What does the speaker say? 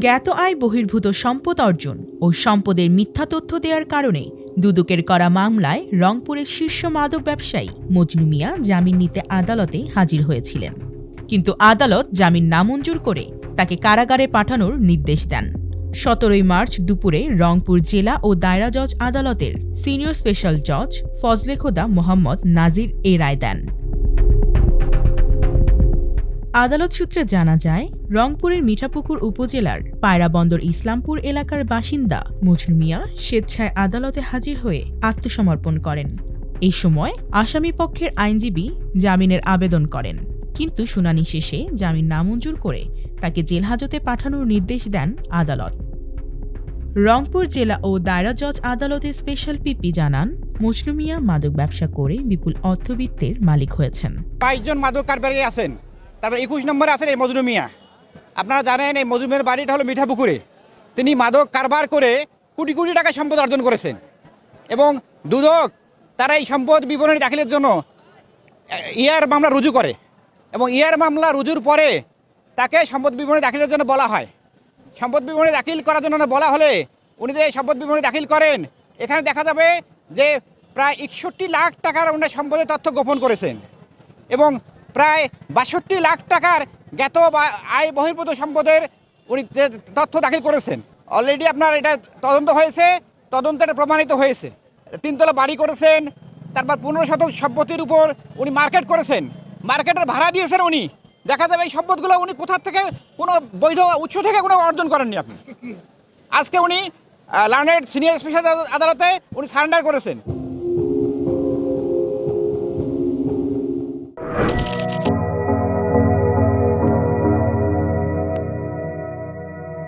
জ্ঞাত আয় বহির্ভূত সম্পদ অর্জন ও সম্পদের মিথ্যা তথ্য দেওয়ার কারণে দুদকের করা মামলায় রংপুরের শীর্ষ মাদক ব্যবসায়ী মজনু মিয়া জামিন নিতে আদালতে হাজির হয়েছিলেন, কিন্তু আদালত জামিন নামঞ্জুর করে তাকে কারাগারে পাঠানোর নির্দেশ দেন। 17 মার্চ দুপুরে রংপুর জেলা ও দায়রা জজ আদালতের সিনিয়র স্পেশাল জজ ফজলে খোদা মোহাম্মদ নাজির এই রায় দেন। আদালত সূত্রে জানা যায়, রংপুরের মিঠাপুকুর উপজেলার পায়রাবন্দর ইসলামপুর এলাকার বাসিন্দা মজনু মিয়া স্বেচ্ছায় আদালতে হাজির হয়ে আত্মসমর্পণ করেন। এই সময় আসামি পক্ষের আইনজীবী জামিনের আবেদন করেন, কিন্তু শুনানি শেষে জামিন নামঞ্জুর করে তাকে জেলহাজতে পাঠানোর নির্দেশ দেন আদালত। রংপুর জেলা ও দায়রা জজ আদালতের স্পেশাল পিপি জানান, মজনু মিয়া মাদক ব্যবসা করে বিপুল অর্থবিত্তের মালিক হয়েছেন। 22 জন মাদক কারবারি আছেন, তারপর 21 নম্বরে আছেন এই মজনু মিয়া। আপনারা জানেন এই মজনু মিয়ার বাড়িটা হলো মিঠাপুকুরে। তিনি মাদক কারবার করে কোটি কোটি টাকা সম্পদ অর্জন করেছেন এবং দুদক তারা এই সম্পদ বিবরণী দাখিলের জন্য ইয়ার মামলা রুজু করে এবং ইয়ার মামলা রুজুর পরে তাকে সম্পদ বিবরণী দাখিলের জন্য বলা হয়। সম্পদ বিবরণী দাখিল করার জন্য বলা হলে উনি যে সম্পদ বিবরণী দাখিল করেন, এখানে দেখা যাবে যে প্রায় 61 লাখ টাকার উনি সম্পদের তথ্য গোপন করেছেন এবং প্রায় 62 লাখ টাকার জ্ঞাত আয় বহির্ভূত সম্পদের উনি তথ্য দাখিল করেছেন। অলরেডি আপনার এটা তদন্ত হয়েছে, তদন্তে প্রমাণিত হয়েছে। 3 তলা বাড়ি করেছেন, তারপর 15 শতক সম্পত্তির উপর উনি মার্কেট করেছেন, মার্কেটের ভাড়া দিয়েছেন উনি। দেখা যাবে এই সম্পদগুলো উনি কোথা থেকে কোনো বৈধ উৎস থেকে কোনো অর্জন করেননি। আপনি আজকে উনি লার্নেড সিনিয়র স্পেশাল আদালতে উনি সারেন্ডার করেছেন।